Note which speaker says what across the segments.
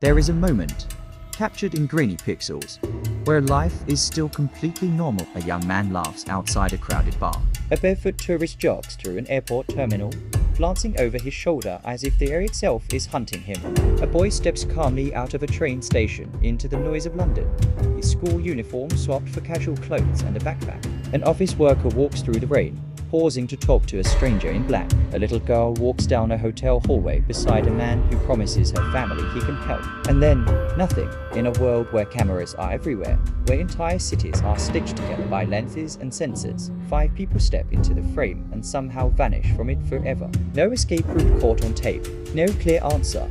Speaker 1: There is a moment, captured in grainy pixels, where life is still completely normal. A young man laughs outside a crowded bar.
Speaker 2: A barefoot tourist jogs through an airport terminal, glancing over his shoulder as if the air itself is hunting him. A boy steps calmly out of a train station into the noise of London, his school uniform swapped for casual clothes and a backpack. An office worker walks through the rain, pausing to talk to a stranger in black. A little girl walks down a hotel hallway beside a man who promises her family he can help. And then, nothing. In a world where cameras are everywhere, where entire cities are stitched together by lenses and sensors, 5 people step into the frame and somehow vanish from it forever. No escape route caught on tape, no clear answer,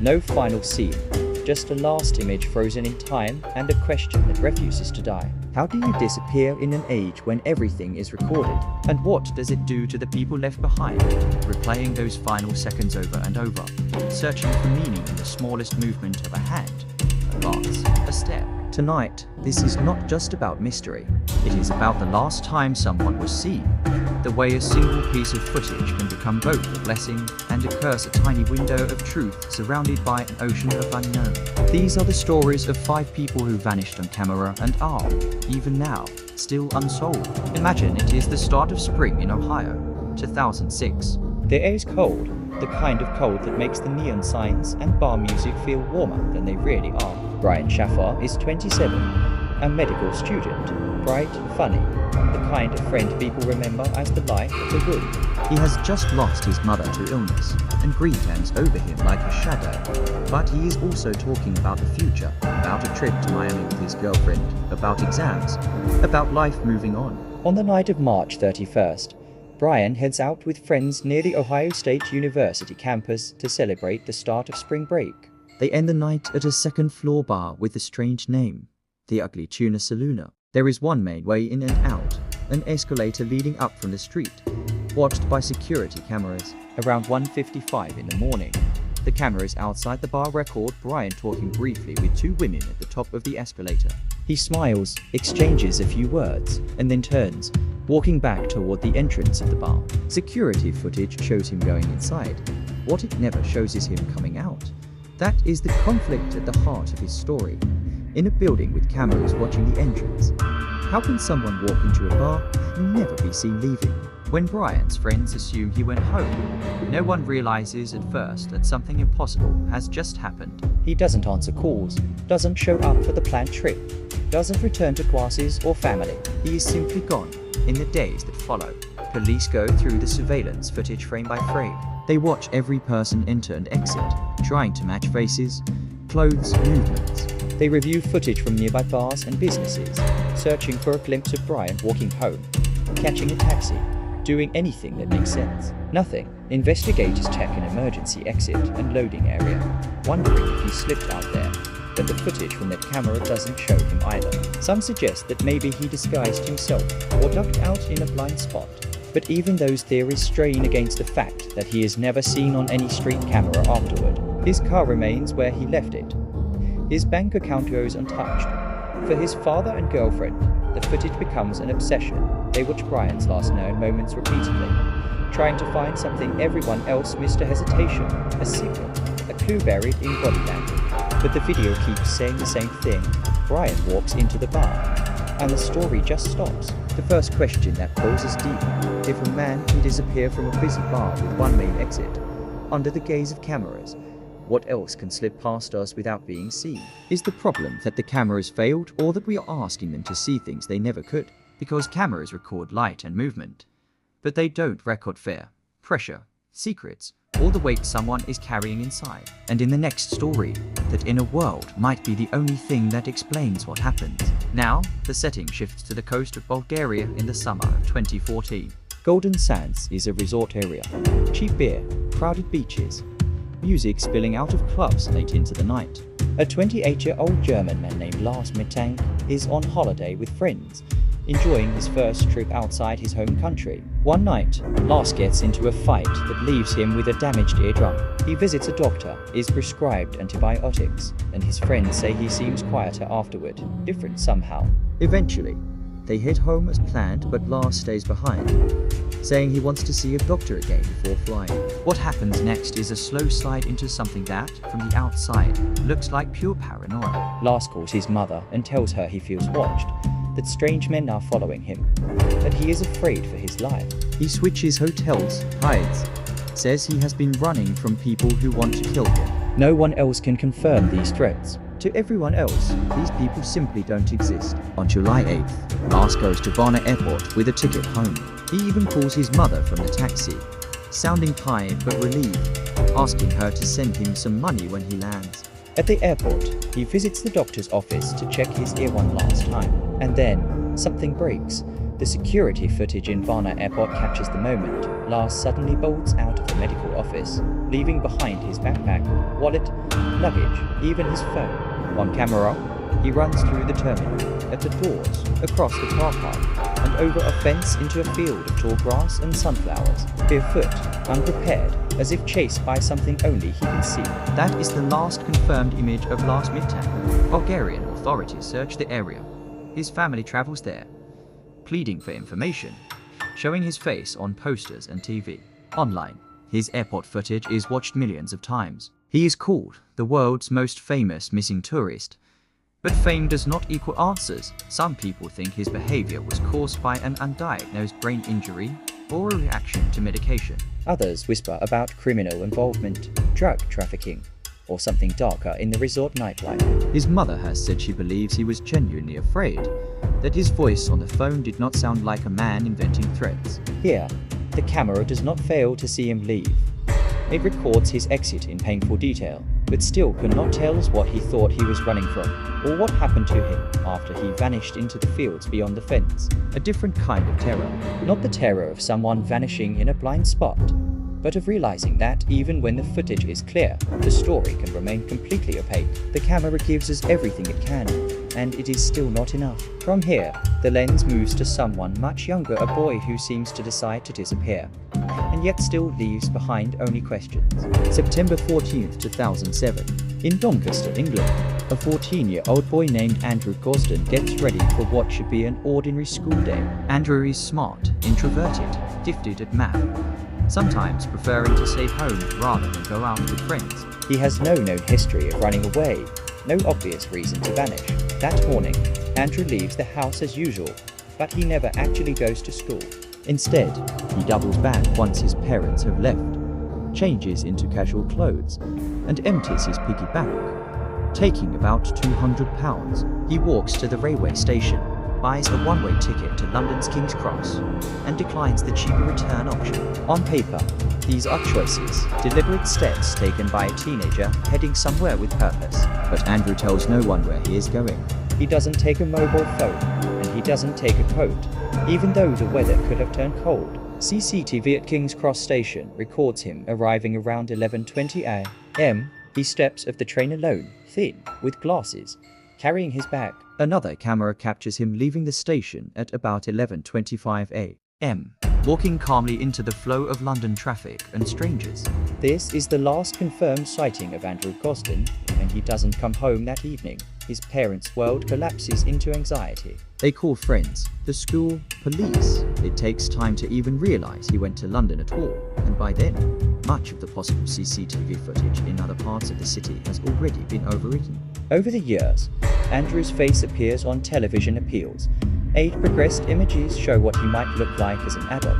Speaker 2: no final scene, just a last image frozen in time and a question that refuses to die. How do you disappear in an age when everything is recorded?
Speaker 1: And what does it do to the people left behind? Replaying those final seconds over and over, searching for meaning in the smallest movement of a hand, a glance, a step. Tonight, this is not just about mystery. It is about the last time someone was seen. The way a single piece of footage can become both a blessing and a curse, a tiny window of truth surrounded by an ocean of unknown. These are the stories of 5 people who vanished on camera and are, even now, still unsolved. Imagine it is the start of spring in Ohio, 2006.
Speaker 2: The air is cold, the kind of cold that makes the neon signs and bar music feel warmer than they really are. Brian Schaffer is 27, a medical student, bright, funny, the kind of friend people remember as the light of the room.
Speaker 1: He has just lost his mother to illness, and grief hangs over him like a shadow. But he is also talking about the future, about a trip to Miami with his girlfriend, about exams, about life moving on.
Speaker 2: On the night of March 31st, Brian heads out with friends near the Ohio State University campus to celebrate the start of spring break.
Speaker 1: They end the night at a second-floor bar with a strange name, the Ugly Tuna Saloon. There is one main way in and out, an escalator leading up from the street, watched by security cameras.
Speaker 2: Around 1:55 in the morning, the cameras outside the bar record Brian talking briefly with 2 women at the top of the escalator. He smiles, exchanges a few words, and then turns, walking back toward the entrance of the bar. Security footage shows him going inside. What it never shows is him coming out. That is the conflict at the heart of his story. In a building with cameras watching the entrance, how can someone walk into a bar and never be seen leaving? When Brian's friends assume he went home, no one realizes at first that something impossible has just happened. He doesn't answer calls, doesn't show up for the planned trip, doesn't return to classes or family. He is simply gone. In the days that follow, police go through the surveillance footage frame by frame.
Speaker 1: They watch every person enter and exit, trying to match faces, clothes, movements.
Speaker 2: They review footage from nearby bars and businesses, searching for a glimpse of Brian walking home, catching a taxi, doing anything that makes sense. Nothing. Investigators check an emergency exit and loading area, wondering if he slipped out there. But the footage from that camera doesn't show him either. Some suggest that maybe he disguised himself or ducked out in a blind spot. But even those theories strain against the fact that he is never seen on any street camera afterward. His car remains where he left it. His bank account goes untouched. For his father and girlfriend, the footage becomes an obsession. They watch Brian's last known moments repeatedly, trying to find something everyone else missed: a hesitation, a secret, a clue buried in body language. But the video keeps saying the same thing. Brian walks into the bar, and the story just stops. The first question that pulls is deeper. If a man can disappear from a busy bar with one main exit, under the gaze of cameras, what else can slip past us without being seen?
Speaker 1: Is the problem that the cameras failed, or that we are asking them to see things they never could? Because cameras record light and movement, but they don't record fear, pressure, secrets, or the weight someone is carrying inside. And in the next story, that inner world might be the only thing that explains what happens. Now, the setting shifts to the coast of Bulgaria in the summer of 2014.
Speaker 2: Golden Sands is a resort area. Cheap beer, crowded beaches, music spilling out of clubs late into the night. A 28-year-old German man named Lars Mittank is on holiday with friends, enjoying his first trip outside his home country. One night, Lars gets into a fight that leaves him with a damaged eardrum. He visits a doctor, is prescribed antibiotics, and his friends say he seems quieter afterward, different somehow.
Speaker 1: Eventually, They head home as planned, but Lars stays behind, saying he wants to see a doctor again before flying. What happens next is a slow slide into something that, from the outside, looks like pure paranoia.
Speaker 2: Lars calls his mother and tells her he feels watched, that strange men are following him, that he is afraid for his life.
Speaker 1: He switches hotels, hides, says he has been running from people who want to kill him.
Speaker 2: No one else can confirm these threats.
Speaker 1: To everyone else, these people simply don't exist. On July 8th, Lars goes to Varna Airport with a ticket home. He even calls his mother from the taxi, sounding tired but relieved, asking her to send him some money when he lands.
Speaker 2: At the airport, he visits the doctor's office to check his ear one last time. And then, something breaks. The security footage in Varna Airport captures the moment Lars suddenly bolts out of the medical office, leaving behind his backpack, wallet, luggage, even his phone. On camera, he runs through the terminal, at the doors, across the car park, and over a fence into a field of tall grass and sunflowers, barefoot, unprepared, as if chased by something only he can see. That is the last confirmed image of Lars Midtag. Bulgarian authorities search the area. His family travels there, pleading for information, showing his face on posters and TV. Online, his airport footage is watched millions of times. He is called the world's most famous missing tourist. But fame does not equal answers. Some people think his behavior was caused by an undiagnosed brain injury or a reaction to medication. Others whisper about criminal involvement, drug trafficking, or something darker in the resort nightlife.
Speaker 1: His mother has said she believes he was genuinely afraid, that his voice on the phone did not sound like a man inventing threats.
Speaker 2: Here, the camera does not fail to see him leave. It records his exit in painful detail, but still could not tell us what he thought he was running from, or what happened to him after he vanished into the fields beyond the fence.
Speaker 1: A different kind of terror.
Speaker 2: Not the terror of someone vanishing in a blind spot, but of realizing that even when the footage is clear, the story can remain completely opaque. The camera gives us everything it can, and it is still not enough. From here, the lens moves to someone much younger, a boy who seems to decide to disappear, and yet still leaves behind only questions.
Speaker 1: September 14th, 2007.
Speaker 2: In Doncaster, England, a 14-year-old boy named Andrew Gosden gets ready for what should be an ordinary school day.
Speaker 1: Andrew is smart, introverted, gifted at math, sometimes preferring to stay home rather than go out with friends.
Speaker 2: He has no known history of running away, no obvious reason to vanish. That morning, Andrew leaves the house as usual, but he never actually goes to school. Instead, he doubles back once his parents have left, changes into casual clothes, and empties his piggy bank, taking about £200. He walks to the railway station, buys a one-way ticket to London's King's Cross, and declines the cheaper return option. On paper, these are choices, deliberate steps taken by a teenager heading somewhere with purpose. But Andrew tells no one where he is going. He doesn't take a mobile phone, and he doesn't take a coat, even though the weather could have turned cold. CCTV at King's Cross Station records him arriving around 11:20 a.m. He steps off the train alone, thin, with glasses, carrying his bag.
Speaker 1: Another camera captures him leaving the station at about 11:25 a.m., walking calmly into the flow of London traffic and strangers.
Speaker 2: This is the last confirmed sighting of Andrew Gosden, and he doesn't come home that evening. His parents' world collapses into anxiety.
Speaker 1: They call friends, the school, police. It takes time to even realize he went to London at all, and by then, much of the possible CCTV footage in other parts of the city has already been overwritten.
Speaker 2: Over the years, Andrew's face appears on television appeals. Age-progressed images show what he might look like as an adult,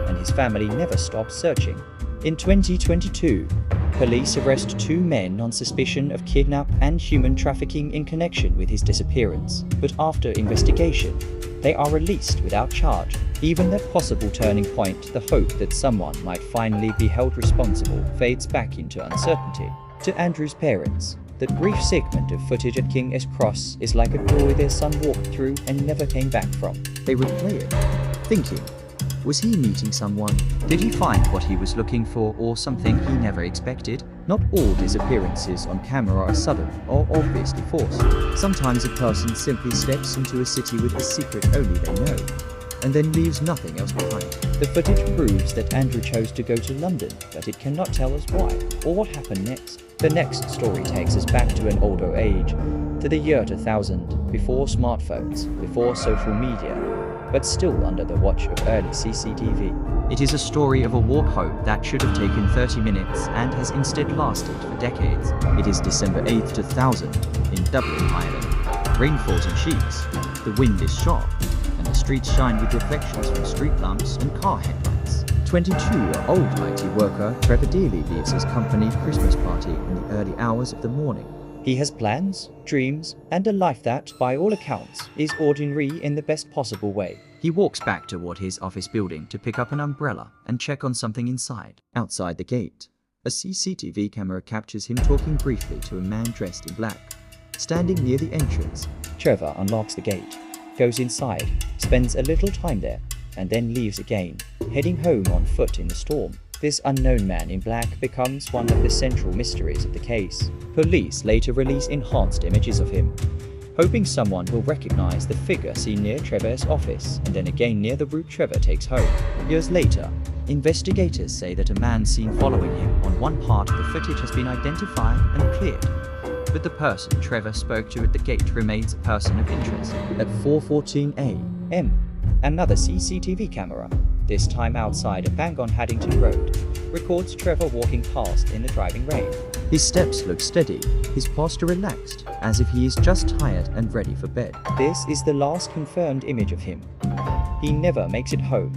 Speaker 2: and his family never stops searching. In 2022, police arrest 2 men on suspicion of kidnap and human trafficking in connection with his disappearance. But after investigation, they are released without charge. Even that possible turning point, the hope that someone might finally be held responsible, fades back into uncertainty. To Andrew's parents, that brief segment of footage at King's Cross is like a door their son walked through and never came back from.
Speaker 1: They replay it, thinking, was he meeting someone? Did he find what he was looking for, or something he never expected? Not all disappearances on camera are sudden or obviously forced. Sometimes a person simply steps into a city with a secret only they know, and then leaves nothing else behind.
Speaker 2: The footage proves that Andrew chose to go to London, but it cannot tell us why, or what happened next. The next story takes us back to an older age, to the year 2000, before smartphones, before social media, but still under the watch of early CCTV.
Speaker 1: It is a story of a walk home that should have taken 30 minutes and has instead lasted for decades. It is December 8th, 2000, in Dublin, Ireland. Rain falls in sheets, the wind is sharp, and the streets shine with reflections from street lamps and car headlights. 22-year-old IT worker Trevor Dearly leaves his company Christmas party in the early hours of the morning.
Speaker 2: He has plans, dreams, and a life that, by all accounts, is ordinary in the best possible way.
Speaker 1: He walks back toward his office building to pick up an umbrella and check on something inside. Outside the gate, a CCTV camera captures him talking briefly to a man dressed in black, standing near the entrance.
Speaker 2: Trevor unlocks the gate, goes inside, spends a little time there, and then leaves again, heading home on foot in the storm. This unknown man in black becomes one of the central mysteries of the case. Police later release enhanced images of him, hoping someone will recognize the figure seen near Trevor's office and then again near the route Trevor takes home. Years later, investigators say that a man seen following him on one part of the footage has been identified and cleared, but the person Trevor spoke to at the gate remains a person of interest. At 4:14 a.m., another CCTV camera, this time outside a bank on Haddington Road, records Trevor walking past in the driving rain.
Speaker 1: His steps look steady, his posture relaxed, as if he is just tired and ready for bed.
Speaker 2: This is the last confirmed image of him. He never makes it home.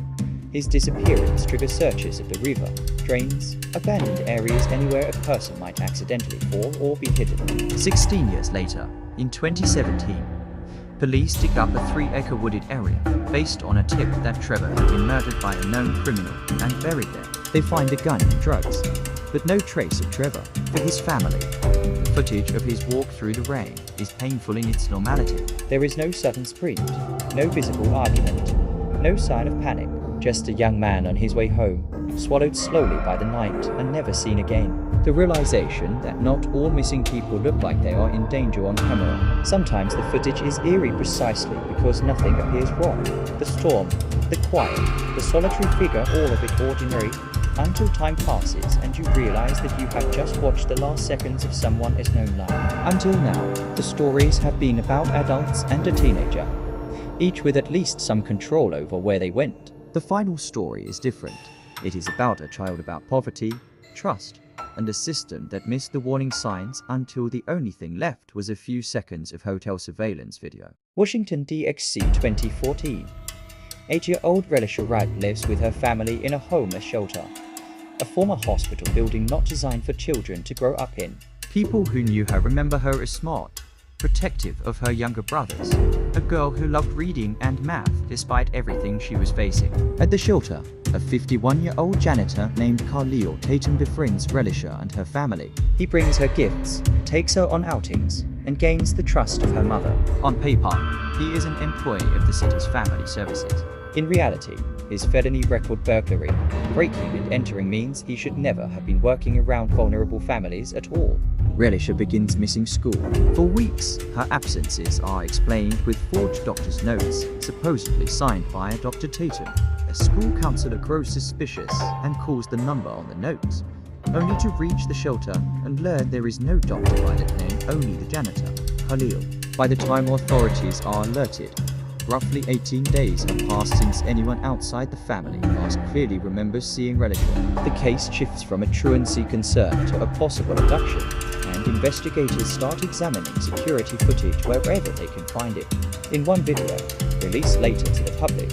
Speaker 2: His disappearance triggers searches of the river, drains, abandoned areas anywhere a person might accidentally fall or be hidden.
Speaker 1: 16 years later, in 2017, police dig up a 3-acre wooded area based on a tip that Trevor had been murdered by a known criminal and buried there. They find a gun and drugs, but no trace of Trevor. For his family, the footage of his walk through the rain is painful in its normality.
Speaker 2: There is no sudden sprint, no visible argument, no sign of panic, just a young man on his way home, swallowed slowly by the night and never seen again. The realization that not all missing people look like they are in danger on camera. Sometimes the footage is eerie precisely because nothing appears wrong. The storm, the quiet, the solitary figure, all of it ordinary, until time passes and you realize that you have just watched the last seconds of someone as known life. Until now, the stories have been about adults and a teenager, each with at least some control over where they went.
Speaker 1: The final story is different. It is about a child about poverty, trust, and a system that missed the warning signs until the only thing left was a few seconds of hotel surveillance video.
Speaker 2: Washington DXC 2014. 8-year-old Relisha Rudd lives with her family in a homeless shelter, a former hospital building not designed for children to grow up in.
Speaker 1: People who knew her remember her as smart, protective of her younger brothers, a girl who loved reading and math despite everything she was facing. At the shelter, a 51-year-old janitor named Khalil Tatum befriends Relisha and her family.
Speaker 2: He brings her gifts, takes her on outings, and gains the trust of her mother.
Speaker 1: On paper, he is an employee of the city's family services.
Speaker 2: In reality, his felony record burglary, breaking and entering means he should never have been working around vulnerable families at all.
Speaker 1: Relisha begins missing school. For weeks, her absences are explained with forged doctor's notes, supposedly signed by a Dr. Tatum. A school counselor grows suspicious and calls the number on the notes, only to reach the shelter and learn there is no doctor by that name, only the janitor, Khalil. By the time authorities are alerted, roughly 18 days have passed since anyone outside the family last clearly remembers seeing Relisha. The case shifts from a truancy concern to a possible abduction, and investigators start examining security footage wherever they can find it. In one video, released later to the public,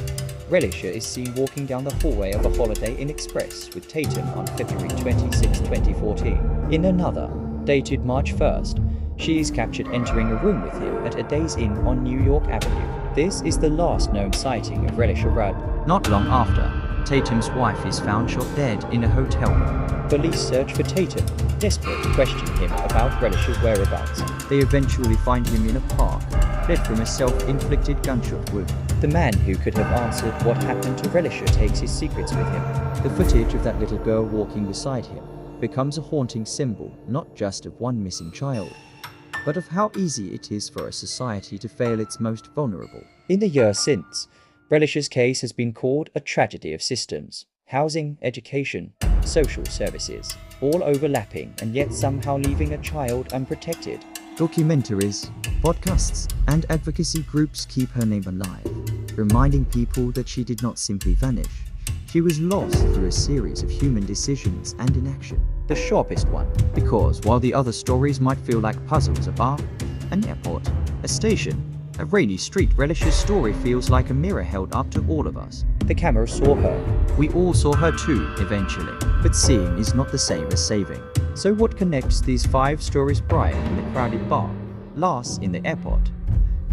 Speaker 1: Relisha is seen walking down the hallway of a Holiday Inn Express with Tatum on February 26, 2014. In another, dated March 1st, she is captured entering a room with him at a Days Inn on New York Avenue. This is the last known sighting of Relisha Rudd. Not long after, Tatum's wife is found shot dead in a hotel room.
Speaker 2: Police search for Tatum, desperate to question him about Relisha's whereabouts.
Speaker 1: They eventually find him in a park, dead from a self-inflicted gunshot wound.
Speaker 2: The man who could have answered what happened to Relisha takes his secrets with him.
Speaker 1: The footage of that little girl walking beside him becomes a haunting symbol not just of one missing child, but of how easy it is for a society to fail its most vulnerable.
Speaker 2: In the years since, Relisha's case has been called a tragedy of systems, housing, education, social services, all overlapping and yet somehow leaving a child unprotected.
Speaker 1: Documentaries, podcasts, and advocacy groups keep her name alive. reminding people that she did not simply vanish. She was lost through a series of human decisions and inaction.
Speaker 2: The sharpest one.
Speaker 1: Because while the other stories might feel like puzzles, a bar, an airport, a station, a rainy street, Relish's story feels like a mirror held up to all of us.
Speaker 2: The camera saw her.
Speaker 1: We all saw her too, eventually. But seeing is not the same as saving.
Speaker 2: So what connects these 5 stories? Brian in the crowded bar,
Speaker 1: Lars in the airport,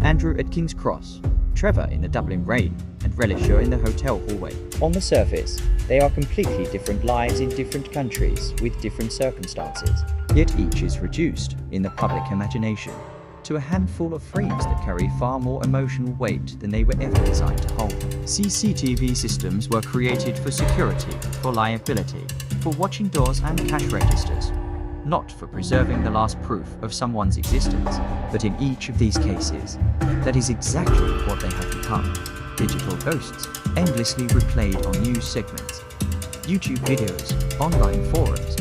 Speaker 1: Andrew at King's Cross, Trevor in the Dublin rain, and Relisher in the hotel hallway.
Speaker 2: On the surface, they are completely different lives in different countries with different circumstances.
Speaker 1: Yet each is reduced, in the public imagination, to a handful of frames that carry far more emotional weight than they were ever designed to hold. CCTV systems were created for security, for liability, for watching doors and cash registers, not for preserving the last proof of someone's existence. But in each of these cases, that is exactly what they have become. Digital ghosts, endlessly replayed on news segments, YouTube videos, online forums,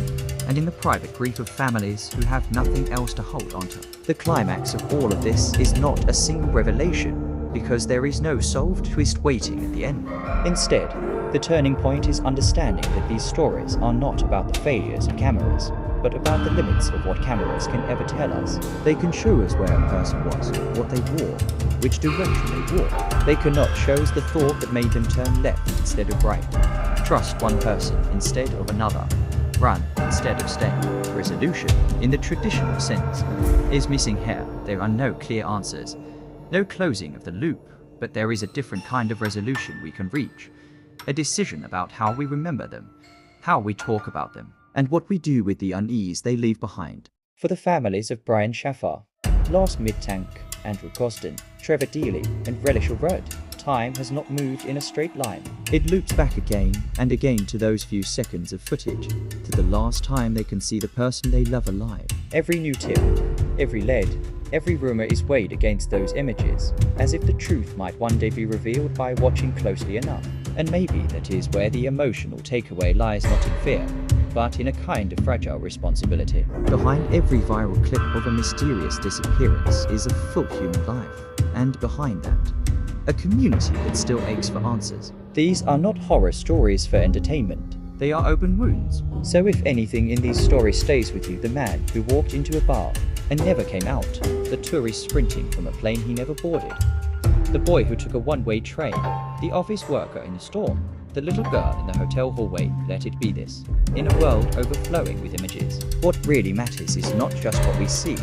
Speaker 1: and in the private grief of families who have nothing else to hold onto. The climax of all of this is not a single revelation, because there is no solved twist waiting at the end.
Speaker 2: Instead, the turning point is understanding that these stories are not about the failures of cameras, but about the limits of what cameras can ever tell us.
Speaker 1: They can show us where a person was, what they wore, which direction they walked.
Speaker 2: They cannot show us the thought that made them turn left instead of right,
Speaker 1: trust one person instead of another, run instead of stay. Resolution, in the traditional sense, is missing here. There are no clear answers, no closing of the loop, but there is a different kind of resolution we can reach. A decision about how we remember them, how we talk about them, and what we do with the unease they leave behind.
Speaker 2: For the families of Brian Shaffar, Lars Midtank, Andrew Costin, Trevor Dealey, and Relisher Rudd, time has not moved in a straight line.
Speaker 1: It loops back again and again to those few seconds of footage, to the last time they can see the person they love alive.
Speaker 2: Every new tip, every lead, every rumor is weighed against those images, as if the truth might one day be revealed by watching closely enough. And maybe that is where the emotional takeaway lies, not in fear, but in a kind of fragile responsibility.
Speaker 1: Behind every viral clip of a mysterious disappearance is a full human life, and behind that, a community that still aches for answers.
Speaker 2: These are not horror stories for entertainment.
Speaker 1: They are open wounds.
Speaker 2: So if anything in these stories stays with you, the man who walked into a bar and never came out, the tourist sprinting from a plane he never boarded, the boy who took a one-way train, the office worker in a storm, the little girl in the hotel hallway, let it be this. In a world overflowing with images, what really matters is not just what we see,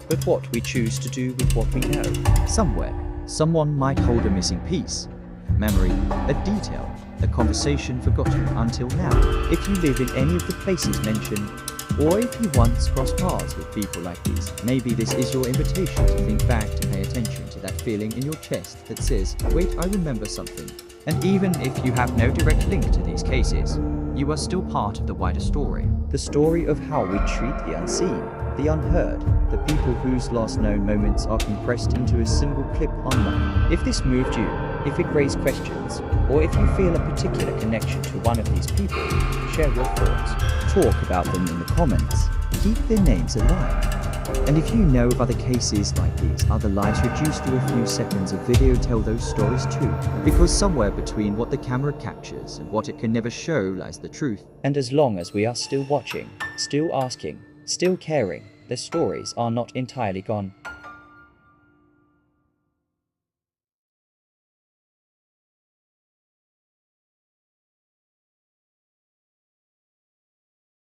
Speaker 2: but what we choose to do with what we know.
Speaker 1: Somewhere, someone might hold a missing piece, a memory, a detail, a conversation forgotten until now.
Speaker 2: If you live in any of the places mentioned,
Speaker 1: or if you once crossed paths with people like these, maybe this is your invitation to think back, to pay attention to that feeling in your chest that says, wait, I remember something. And even if you have no direct link to these cases, you are still part of the wider story.
Speaker 2: The story of how we treat the unseen, the unheard, the people whose last known moments are compressed into a single clip online. If this moved you, if it raised questions, or if you feel a particular connection to one of these people, share your thoughts.
Speaker 1: Talk about them in the comments. Keep their names alive. And if you know of other cases like these, other lives reduced to a few seconds of video, tell those stories too. Because somewhere between what the camera captures and what it can never show lies the truth.
Speaker 2: And as long as we are still watching, still asking, still caring, the stories are not entirely gone.